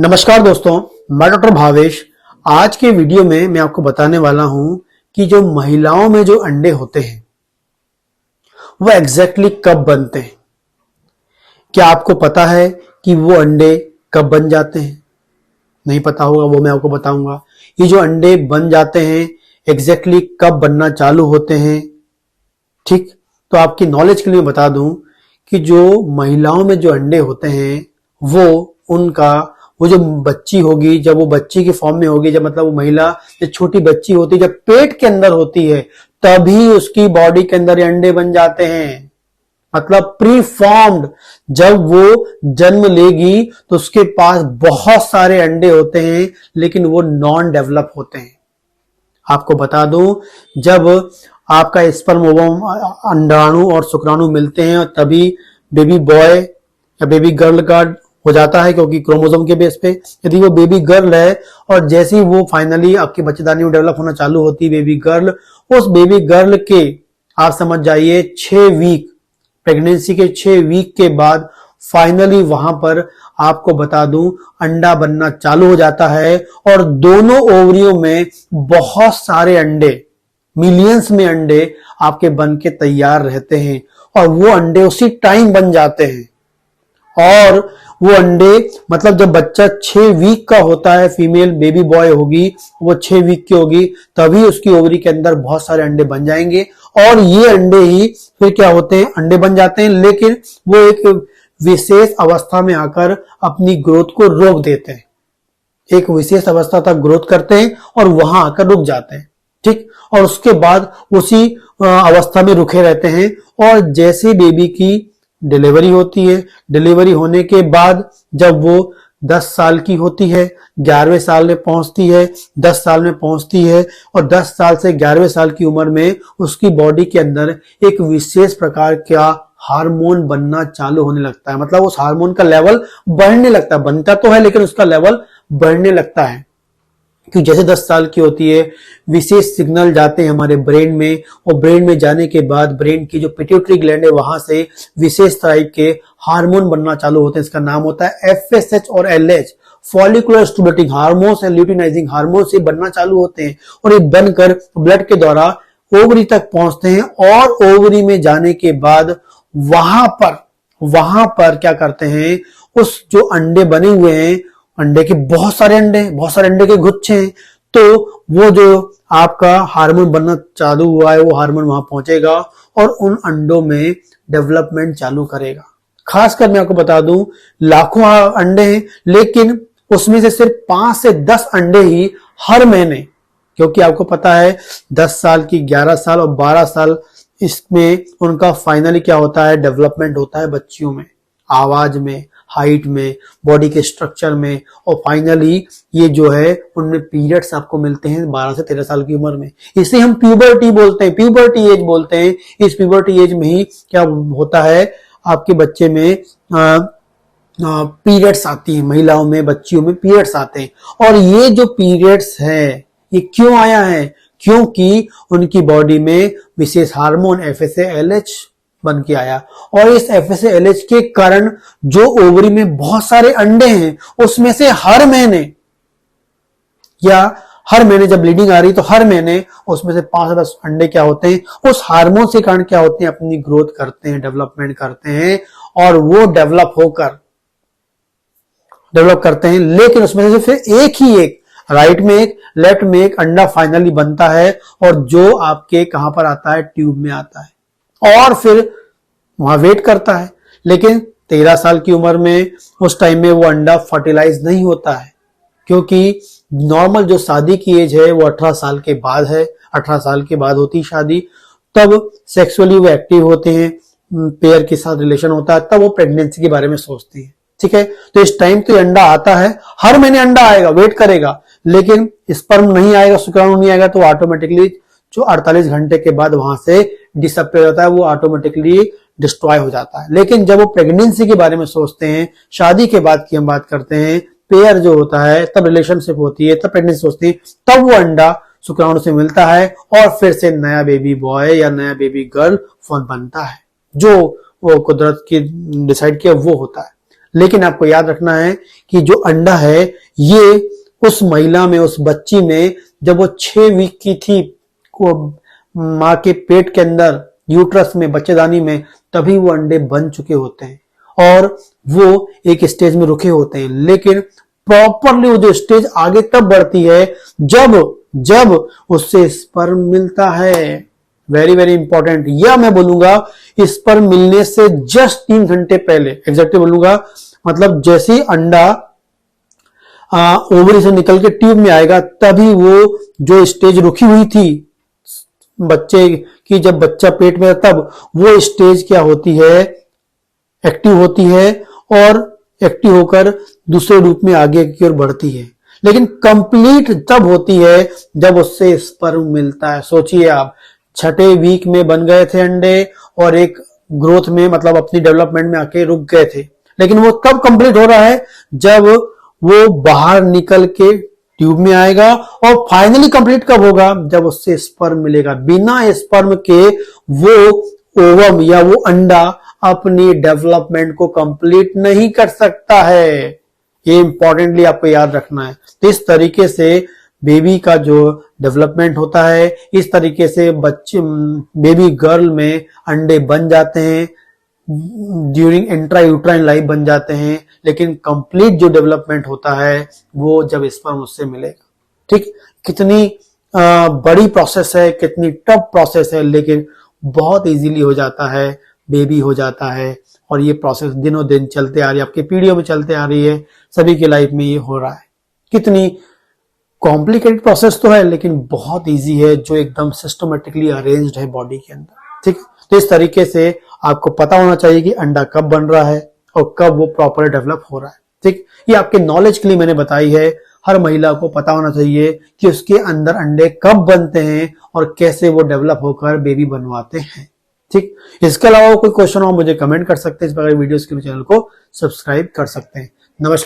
नमस्कार दोस्तों, मैं डॉक्टर भावेश। आज के वीडियो में मैं आपको बताने वाला हूं कि जो महिलाओं में जो अंडे होते हैं वो एग्जैक्टली कब बनते हैं। क्या आपको पता है कि वो अंडे कब बन जाते हैं? नहीं पता होगा, वो मैं आपको बताऊंगा। ये जो अंडे बन जाते हैं एग्जैक्टली कब बनना चालू होते हैं। ठीक, तो आपकी नॉलेज के लिए बता दूं कि जो महिलाओं में जो अंडे होते हैं वो जो बच्ची होगी, जब वो बच्ची की फॉर्म में होगी, जब मतलब वो महिला जब छोटी बच्ची होती है, जब पेट के अंदर होती है, तभी उसकी बॉडी के अंदर ये अंडे बन जाते हैं। मतलब प्री फॉर्म्ड। जब वो जन्म लेगी तो उसके पास बहुत सारे अंडे होते हैं, लेकिन वो नॉन डेवलप होते हैं। आपको बता दूं, जब आपका स्पर्म ओवम अंडाणु और शुक्राणु मिलते हैं और तभी बेबी बॉय या बेबी गर्ल का हो जाता है, क्योंकि क्रोमोसोम के बेस पे यदि वो बेबी गर्ल है और जैसे ही वो फाइनली आपकी बच्चेदानी में डेवलप होना चालू होती है बेबी गर्ल, उस बेबी गर्ल के आप समझ जाइए 6 वीक, प्रेगनेंसी के 6 वीक के बाद फाइनली वहां पर आपको बता दूं अंडा बनना चालू हो जाता है और दोनों ओवरियों में बहुत सारे अंडे, मिलियंस में अंडे आपके बन के तैयार रहते हैं और वो अंडे उसी टाइम बन जाते हैं। और वो अंडे मतलब जब बच्चा 6 वीक का होता है, फीमेल बेबी बॉय होगी, वो 6 वीक की होगी, तभी उसकी ओवरी के अंदर बहुत सारे अंडे बन जाएंगे और ये अंडे ही फिर क्या होते हैं, अंडे बन जाते हैं, लेकिन वो एक विशेष अवस्था में आकर अपनी ग्रोथ को रोक देते हैं। एक विशेष अवस्था तक ग्रोथ करते हैं और वहां आकर रुक जाते हैं। ठीक, और उसके बाद उसी अवस्था में रुके रहते हैं और जैसे बेबी की डिलीवरी होती है, डिलीवरी होने के बाद जब वो 10 साल की होती है, 11वें साल में पहुंचती है, 10 साल में पहुंचती है और 10 साल से 11वें साल की उम्र में उसकी बॉडी के अंदर एक विशेष प्रकार का हार्मोन बनना चालू होने लगता है। मतलब उस हार्मोन का लेवल बढ़ने लगता है, बनता तो है लेकिन उसका लेवल बढ़ने लगता है। कि जैसे 10 साल की होती है, विशेष सिग्नल जाते हैं हमारे ब्रेन में और ब्रेन में जाने के बाद ब्रेन की जो पिट्यूटरी ग्लैंड है वहां से विशेष टाइप के हार्मोन बनना चालू होते हैं। इसका नाम होता है एफएसएच और LH, follicular stimulating hormones and luteinising hormones, ये बनना चालू होते हैं और ये बनकर ब्लड के द्वारा ओवरी तक पहुंचते हैं और ओवरी में जाने के बाद वहां पर क्या करते हैं, उस जो अंडे बने हुए हैं, अंडे के बहुत सारे अंडे के गुच्छे हैं, तो वो जो आपका हार्मोन बनना चालू हुआ है वो हार्मोन वहां पहुंचेगा और उन अंडों में डेवलपमेंट चालू करेगा। खासकर मैं आपको बता दूं, लाखों अंडे हैं लेकिन उसमें से सिर्फ 5 से 10 अंडे ही हर महीने, क्योंकि आपको पता है 10 साल की, 11 साल और 12 साल इसमें उनका फाइनली क्या होता है, डेवलपमेंट होता है बच्चियों में, आवाज में, हाइट में, बॉडी के स्ट्रक्चर में, और फाइनली ये जो है उनमें पीरियड्स आपको मिलते हैं 12 से 13 साल की उम्र में। इसे हम प्यूबर्टी बोलते हैं, प्यूबर्टी एज बोलते हैं। इस प्यूबर्टी एज में ही क्या होता है, आपके बच्चे में पीरियड्स आती है, महिलाओं में, बच्चियों में पीरियड्स आते हैं। और ये जो पीरियड्स है ये क्यों आया है, क्योंकि उनकी बॉडी में विशेष हार्मोन एफएसएच बन के आया और इस एफएसएच के कारण जो ओवरी में बहुत सारे अंडे हैं उसमें से हर महीने जब ब्लीडिंग आ रही तो हर महीने उसमें से 5 से 10 अंडे क्या होते हैं, उस हार्मोन के कारण क्या होते हैं, अपनी ग्रोथ करते हैं, डेवलपमेंट करते हैं और वो डेवलप करते हैं। लेकिन उसमें से फिर एक राइट में एक, लेफ्ट में एक अंडा फाइनली बनता है और जो आपके कहां पर आता है, ट्यूब में आता है और फिर वहां वेट करता है। लेकिन 13 साल की उम्र में उस टाइम में वो अंडा फर्टिलाइज नहीं होता है, क्योंकि नॉर्मल जो शादी की एज है वो 18 साल के बाद है, 18 साल के बाद होती शादी, तब सेक्सुअली वो एक्टिव होते हैं, पेयर के साथ रिलेशन होता है, तब वो प्रेगनेंसी के बारे में सोचती है। ठीक है, तो इस टाइम तो अंडा आता है, हर महीने अंडा आएगा, वेट करेगा, लेकिन स्पर्म नहीं आएगा, शुक्राणु नहीं आएगा, तो ऑटोमेटिकली जो 48 घंटे के बाद वहां से डिसअपियर होता है, वो ऑटोमेटिकली डिस्ट्रॉय हो जाता है। लेकिन जब वो प्रेगनेंसी के बारे में सोचते हैं, शादी के बाद की हम बात करते हैं, पेयर जो होता है, तब रिलेशनशिप होती है, तब प्रेगनेंसी सोचती है, तब वो अंडा शुक्राणु से मिलता है और फिर से नया बेबी बॉय या नया बेबी गर्ल बनता है, जो वो कुदरत की डिसाइड किया वो होता है। लेकिन आपको याद रखना है कि जो अंडा है ये उस महिला में, उस बच्ची में, जब वो 6 वीक की थी, को माँ के पेट के अंदर, यूट्रस में, बच्चेदानी में, तभी वो अंडे बन चुके होते हैं और वो एक स्टेज में रुके होते हैं। लेकिन प्रॉपरली वो जो स्टेज आगे तब बढ़ती है जब उससे स्पर्म मिलता है। Very very important. या मैं बोलूंगा स्पर्म मिलने से जस्ट 3 घंटे पहले, एग्जैक्टली बोलूंगा, मतलब जैसे ही अंडा ओवरी से निकल के ट्यूब में आएगा तभी वो जो स्टेज रुकी हुई थी बच्चे की, जब बच्चा पेट में, तब वो स्टेज क्या होती है, एक्टिव होती है और एक्टिव होकर दूसरे रूप में आगे की ओर बढ़ती है। लेकिन कंप्लीट तब होती है जब उससे स्पर्म मिलता है। सोचिए आप, 6ठे वीक में बन गए थे अंडे और एक ग्रोथ में, मतलब अपनी डेवलपमेंट में आके रुक गए थे, लेकिन वो कब कंप्लीट हो रहा है, जब वो बाहर निकल के ट्यूब में आएगा। और फाइनली कंप्लीट कब होगा, जब उससे स्पर्म मिलेगा। बिना स्पर्म के वो ओवम या वो अंडा अपनी डेवलपमेंट को कंप्लीट नहीं कर सकता है। ये इंपॉर्टेंटली आपको याद रखना है। तो इस तरीके से बेबी का जो डेवलपमेंट होता है, इस तरीके से बच्चे, बेबी गर्ल में अंडे बन जाते हैं, ड्यूरिंग इंट्रा यूट्राइन लाइफ बन जाते हैं, लेकिन कंप्लीट जो डेवलपमेंट होता है वो जब स्पर्म उससे मिलेगा। ठीक, कितनी बड़ी प्रोसेस है, कितनी टफ प्रोसेस है, लेकिन बहुत इजीली हो जाता है, बेबी हो जाता है। और ये प्रोसेस दिनों दिन चलते आ रही है, आपकी पीढ़ियों में चलते आ रही है, सभी की लाइफ में ये हो रहा है। कितनी कॉम्प्लिकेटेड प्रोसेस तो है, लेकिन बहुत इजी है, जो एकदम सिस्टमेटिकली अरेंज्ड है बॉडी के अंदर। ठीक, तो इस तरीके से आपको पता होना चाहिए कि अंडा कब बन रहा है और कब वो प्रॉपर डेवलप हो रहा है। ठीक, ये आपके नॉलेज के लिए मैंने बताई है। हर महिला को पता होना चाहिए कि उसके अंदर अंडे कब बनते हैं और कैसे वो डेवलप होकर बेबी बनवाते हैं। ठीक, इसके अलावा कोई क्वेश्चन हो मुझे कमेंट कर सकते हैं। इस प्रकार वीडियोस के लिए चैनल को सब्सक्राइब कर सकते हैं। नमस्कार।